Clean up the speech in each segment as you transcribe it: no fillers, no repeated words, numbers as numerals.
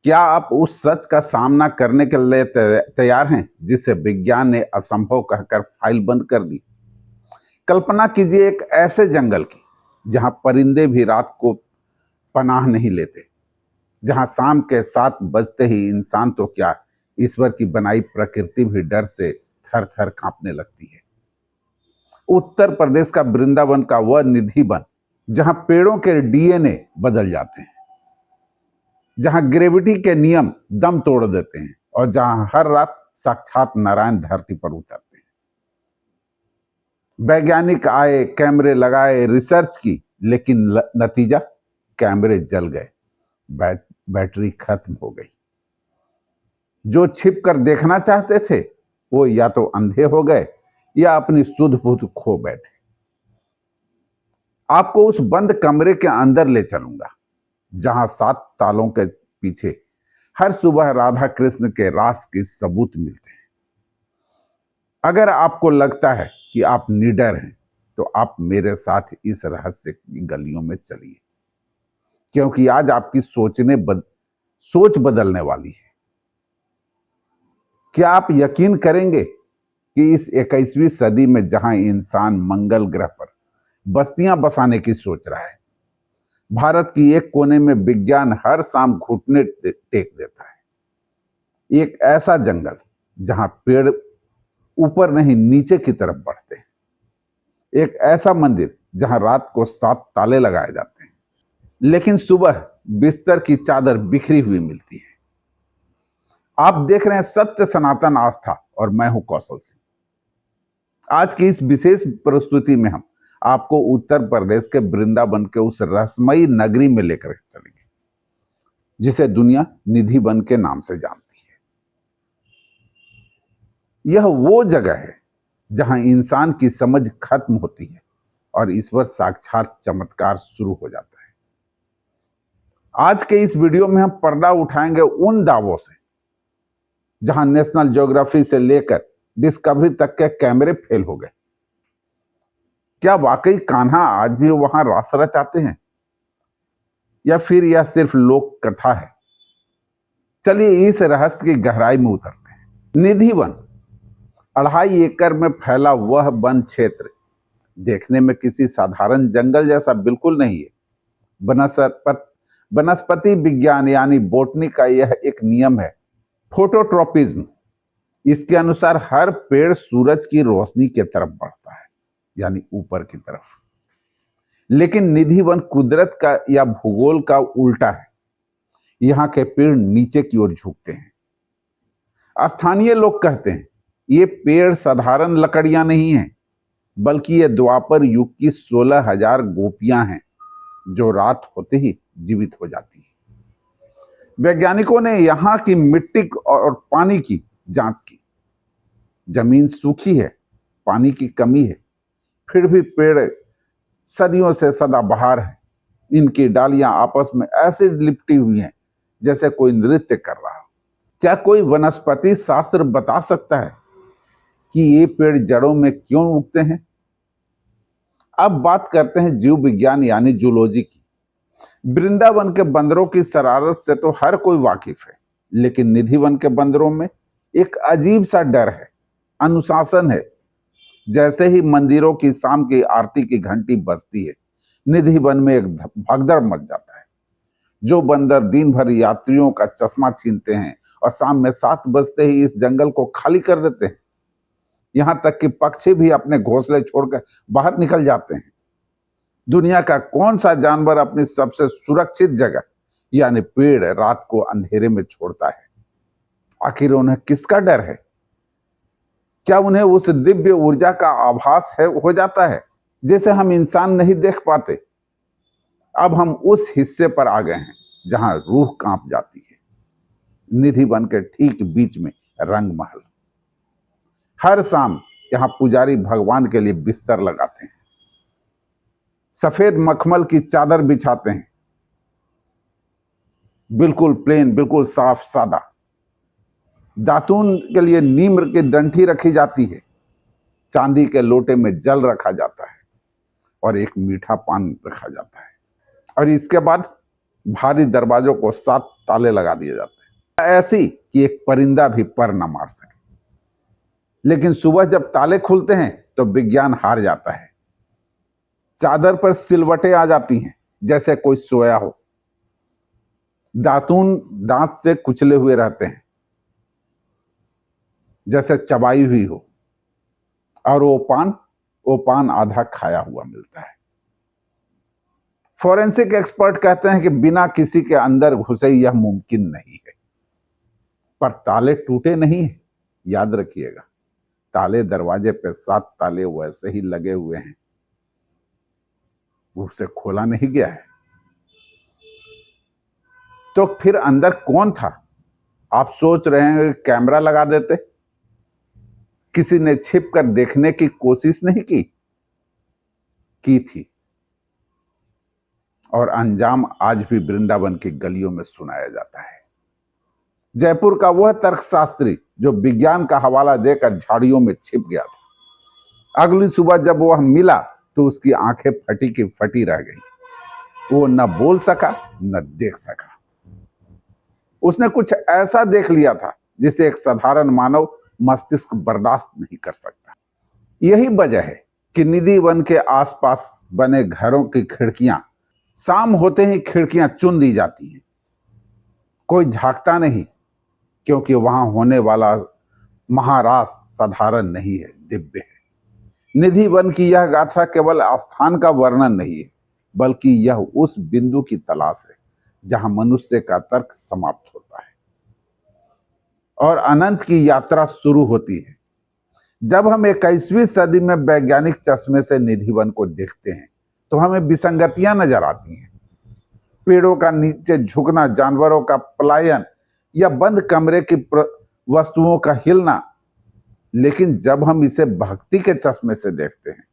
क्या आप उस सच का सामना करने के लिए तैयार हैं जिसे विज्ञान ने असंभव कहकर फाइल बंद कर दी? कल्पना कीजिए एक ऐसे जंगल की जहां परिंदे भी रात को पनाह नहीं लेते, जहां शाम के 7 बजते ही इंसान तो क्या, ईश्वर की बनाई प्रकृति भी डर से थर थर कांपने लगती है। उत्तर प्रदेश का वृंदावन का वह निधि वन, जहां पेड़ों के डीएनए बदल जाते हैं, जहां ग्रेविटी के नियम दम तोड़ देते हैं और जहां हर रात साक्षात नारायण धरती पर उतरते हैं। वैज्ञानिक आए, कैमरे लगाए, रिसर्च की, लेकिन नतीजा, कैमरे जल गए, बैटरी खत्म हो गई। जो छिप कर देखना चाहते थे वो या तो अंधे हो गए या अपनी सुध बुध खो बैठे। आपको उस बंद कमरे के अंदर ले चलूंगा जहां 7 तालों के पीछे हर सुबह राधा कृष्ण के रास के सबूत मिलते हैं। अगर आपको लगता है कि आप निडर हैं तो आप मेरे साथ इस रहस्य की गलियों में चलिए, क्योंकि आज आपकी सोच बदलने वाली है। क्या आप यकीन करेंगे कि इस 21वीं सदी में जहां इंसान मंगल ग्रह पर बस्तियां बसाने की सोच रहा है, भारत की एक कोने में विज्ञान हर शाम घुटने टेक देता है। एक ऐसा जंगल जहां पेड़ ऊपर नहीं नीचे की तरफ बढ़ते हैं। एक ऐसा मंदिर जहां रात को 7 ताले लगाए जाते हैं, लेकिन सुबह बिस्तर की चादर बिखरी हुई मिलती है। आप देख रहे हैं सत्य सनातन आस्था और मैं हूं कौशल सिंह। आज की इस विशेष प्रस्तुति में हम आपको उत्तर प्रदेश के वृंदावन के उस रहस्यमयी नगरी में लेकर चलेंगे जिसे दुनिया निधि वन के नाम से जानती है। यह वो जगह है जहां इंसान की समझ खत्म होती है और ईश्वर साक्षात चमत्कार शुरू हो जाता है। आज के इस वीडियो में हम पर्दा उठाएंगे उन दावों से जहां नेशनल ज्योग्राफी से लेकर डिस्कवरी तक के कैमरे फेल हो गए। क्या वाकई कान्हा आज भी वहां रास रचाते हैं या फिर यह सिर्फ लोक कथा है? चलिए इस रहस्य की गहराई में उतरते हैं। निधि वन 2.5 एकड़ में फैला वह वन क्षेत्र देखने में किसी साधारण जंगल जैसा बिल्कुल नहीं है। वनस्पति विज्ञान यानी बोटनी का यह एक नियम है, फोटोट्रोपिज्म। इसके अनुसार हर पेड़ सूरज की रोशनी की तरफ बढ़ता है, यानी ऊपर की तरफ। लेकिन निधि वन कुदरत का या भूगोल का उल्टा है। यहां के पेड़ नीचे की ओर झुकते हैं। स्थानीय लोग कहते हैं ये पेड़ साधारण लकड़ियां नहीं हैं, बल्कि ये द्वापर युग की 16,000 गोपियां हैं जो रात होते ही जीवित हो जाती हैं। वैज्ञानिकों ने यहां की मिट्टी और पानी की जांच की। जमीन सूखी है, पानी की कमी है, फिर भी पेड़ सदियों से सदाबहार है। इनकी डालियां आपस में ऐसे लिपटी हुई हैं जैसे कोई नृत्य कर रहा हो। क्या कोई वनस्पति शास्त्र बता सकता है कि ये पेड़ जड़ों में क्यों उगते हैं? अब बात करते हैं जीव विज्ञान यानी जूलॉजी की। वृंदावन के बंदरों की शरारत से तो हर कोई वाकिफ है, लेकिन निधि वन के बंदरों में एक अजीब सा डर है, अनुशासन है। जैसे ही मंदिरों की शाम की आरती की घंटी बजती है, निधि वन में एक भगदड़ मच जाता है। जो बंदर दिन भर यात्रियों का चश्मा छीनते हैं और शाम में 7 बजते ही इस जंगल को खाली कर देते हैं। यहां तक कि पक्षी भी अपने घोंसले छोड़कर बाहर निकल जाते हैं। दुनिया का कौन सा जानवर अपनी सबसे सुरक्षित जगह यानी पेड़ रात को अंधेरे में छोड़ता है? आखिर उन्हें किसका डर है? क्या उन्हें उस दिव्य ऊर्जा का आभास हो जाता है जिसे हम इंसान नहीं देख पाते? अब हम उस हिस्से पर आ गए हैं जहां रूह कांप जाती है। निधि वन के ठीक बीच में रंग महल। हर शाम यहां पुजारी भगवान के लिए बिस्तर लगाते हैं, सफेद मखमल की चादर बिछाते हैं, बिल्कुल प्लेन, बिल्कुल साफ सादा। दातून के लिए नीम की डंठी रखी जाती है, चांदी के लोटे में जल रखा जाता है और एक मीठा पान रखा जाता है। और इसके बाद भारी दरवाजों को 7 ताले लगा दिए जाते हैं, ऐसी कि एक परिंदा भी पर न मार सके। लेकिन सुबह जब ताले खुलते हैं तो विज्ञान हार जाता है। चादर पर सिलवटें आ जाती हैं, जैसे कोई सोया हो। दातून दांत से कुचले हुए रहते हैं, जैसे चबाई हुई हो। और वो पान आधा खाया हुआ मिलता है। फोरेंसिक एक्सपर्ट कहते हैं कि बिना किसी के अंदर घुसे यह मुमकिन नहीं है। पर ताले टूटे नहीं है, याद रखिएगा। ताले दरवाजे पे 7 ताले वैसे ही लगे हुए हैं, उसे खोला नहीं गया है। तो फिर अंदर कौन था? आप सोच रहे हैं कैमरा लगा देते? किसी ने छिप कर देखने की कोशिश नहीं की थी। और अंजाम आज भी वृंदावन की गलियों में सुनाया जाता है। जयपुर का वह तर्कशास्त्री जो विज्ञान का हवाला देकर झाड़ियों में छिप गया था, अगली सुबह जब वह मिला तो उसकी आंखें फटी की फटी रह गई। वो न बोल सका न देख सका। उसने कुछ ऐसा देख लिया था जिसे एक साधारण मानव मस्तिष्क बर्दाश्त नहीं कर सकता। यही वजह है कि निधि वन के आसपास बने घरों की खिड़कियां शाम होते ही खिड़कियां चुन दी जाती हैं। कोई झांकता नहीं, क्योंकि वहां होने वाला महारास साधारण नहीं है, दिव्य है। निधि वन की यह गाथा केवल स्थान का वर्णन नहीं है, बल्कि यह उस बिंदु की तलाश है जहां मनुष्य का तर्क समाप्त होता है और अनंत की यात्रा शुरू होती है। जब हम 21वीं सदी में वैज्ञानिक चश्मे से निधि वन को देखते हैं तो हमें विसंगतियां नजर आती हैं। पेड़ों का नीचे झुकना, जानवरों का पलायन या बंद कमरे की वस्तुओं का हिलना। लेकिन जब हम इसे भक्ति के चश्मे से देखते हैं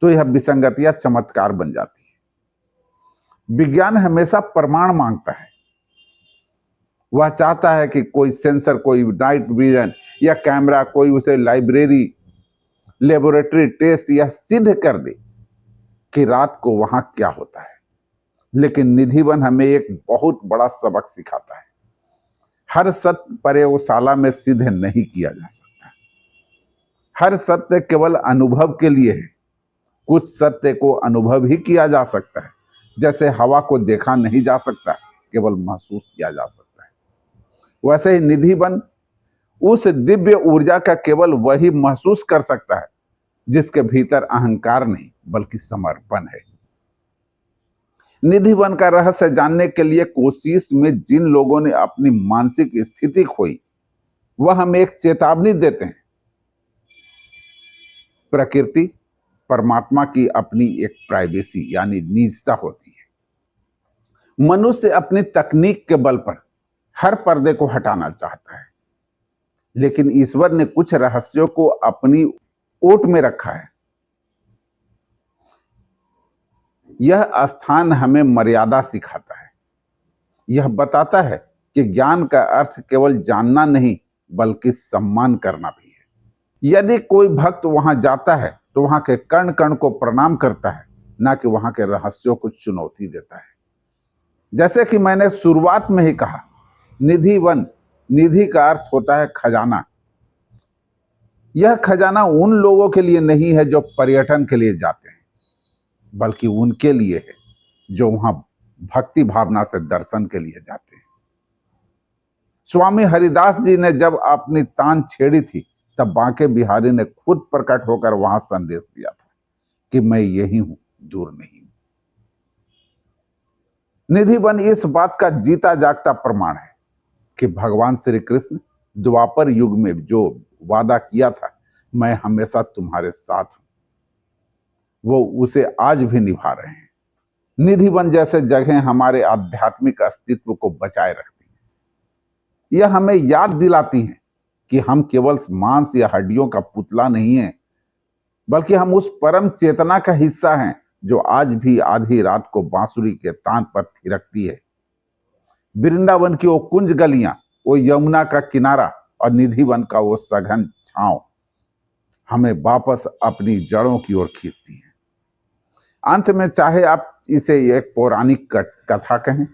तो यह विसंगतियां चमत्कार बन जाती है। विज्ञान हमेशा प्रमाण मांगता है। वह चाहता है कि कोई सेंसर, कोई नाइट विजन या कैमरा, कोई उसे लेबोरेटरी टेस्ट या सिद्ध कर दे कि रात को वहां क्या होता है। लेकिन निधि वन हमें एक बहुत बड़ा सबक सिखाता है। हर सत्य प्रयोगशाला में सिद्ध नहीं किया जा सकता। हर सत्य केवल अनुभव के लिए है। कुछ सत्य को अनुभव ही किया जा सकता है, जैसे हवा को देखा नहीं जा सकता, केवल महसूस किया जा सकता है। वैसे ही निधि वन उस दिव्य ऊर्जा का केवल वही महसूस कर सकता है जिसके भीतर अहंकार नहीं बल्कि समर्पण है। निधि वन का रहस्य जानने के लिए कोशिश में जिन लोगों ने अपनी मानसिक स्थिति खोई, वह हमें एक चेतावनी देते हैं। प्रकृति, परमात्मा की अपनी एक प्राइवेसी यानी निजता होती है। मनुष्य अपनी तकनीक के बल पर हर पर्दे को हटाना चाहता है, लेकिन ईश्वर ने कुछ रहस्यों को अपनी ओट में रखा है। यह स्थान हमें मर्यादा सिखाता है। यह बताता है कि ज्ञान का अर्थ केवल जानना नहीं बल्कि सम्मान करना भी है। यदि कोई भक्त वहां जाता है तो वहां के कण कण को प्रणाम करता है, ना कि वहां के रहस्यों को चुनौती देता है। जैसे कि मैंने शुरुआत में ही कहा, निधि वन, निधि का अर्थ होता है खजाना। यह खजाना उन लोगों के लिए नहीं है जो पर्यटन के लिए जाते हैं, बल्कि उनके लिए है जो वहां भक्ति भावना से दर्शन के लिए जाते हैं। स्वामी हरिदास जी ने जब अपनी तान छेड़ी थी, तब बांके बिहारी ने खुद प्रकट होकर वहां संदेश दिया था कि मैं यही हूं, दूर नहीं हूं। निधि वन इस बात का जीता जागता प्रमाण है कि भगवान श्री कृष्ण द्वापर युग में जो वादा किया था, मैं हमेशा तुम्हारे साथ हूं, वो उसे आज भी निभा रहे हैं। निधि वन जैसे जगह हमारे आध्यात्मिक अस्तित्व को बचाए रखती हैं। यह हमें याद दिलाती हैं कि हम केवल मांस या हड्डियों का पुतला नहीं है, बल्कि हम उस परम चेतना का हिस्सा हैं जो आज भी आधी रात को बांसुरी के तान पर थिरकती है। वृंदावन की वो कुंज गलियां, वो यमुना का किनारा और निधि वन का वो सघन छांव हमें वापस अपनी जड़ों की ओर खींचती है। अंत में, चाहे आप इसे एक पौराणिक कथा कहें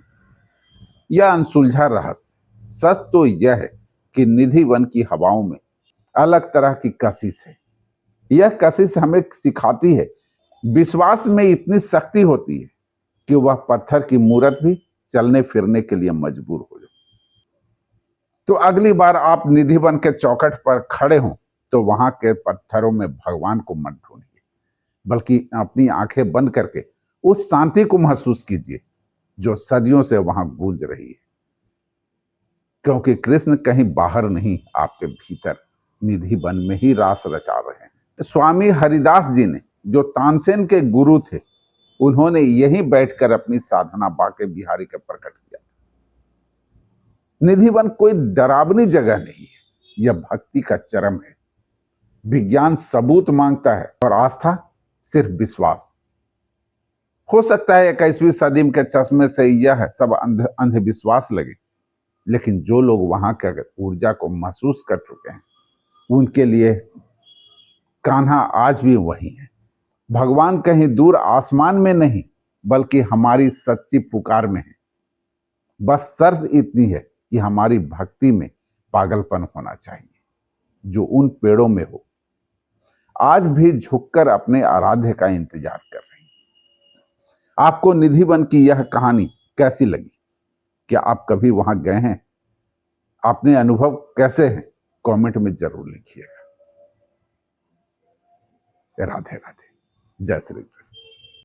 या अनसुलझा रहस्य। सच तो यह है कि निधि वन की हवाओं में अलग तरह की कशिश है। यह कशिश हमें सिखाती है विश्वास में इतनी शक्ति होती है कि वह पत्थर की मूरत भी चलने फिरने के लिए मजबूर हो जाए। तो अगली बार आप निधि वन के चौखट पर खड़े हों तो वहां के पत्थरों में भगवान को मत ढूंढिए, बल्कि अपनी आंखें बंद करके उस शांति को महसूस कीजिए जो सदियों से वहां गूंज रही है। क्योंकि कृष्ण कहीं बाहर नहीं, आपके भीतर निधि वन में ही रास रचा रहे हैं। स्वामी हरिदास जी ने, जो तानसेन के गुरु थे, उन्होंने यहीं बैठकर अपनी साधना बांके बिहारी का प्रकट किया। निधि वन कोई डरावनी जगह नहीं है, यह भक्ति का चरम है। विज्ञान सबूत मांगता है और आस्था सिर्फ विश्वास। हो सकता है 21वीं सदी के चश्मे से यह सब अंधविश्वास लगे, लेकिन जो लोग वहां के ऊर्जा को महसूस कर चुके हैं उनके लिए कान्हा आज भी वही है। भगवान कहीं दूर आसमान में नहीं, बल्कि हमारी सच्ची पुकार में है। बस शर्त इतनी है कि हमारी भक्ति में पागलपन होना चाहिए जो उन पेड़ों में हो, आज भी झुककर अपने आराध्य का इंतजार कर रहे हैं। आपको निधि वन की यह कहानी कैसी लगी? क्या आप कभी वहां गए हैं? अपने अनुभव कैसे हैं? कमेंट में जरूर लिखिएगा। राधे राधे। जय श्री कृष्ण।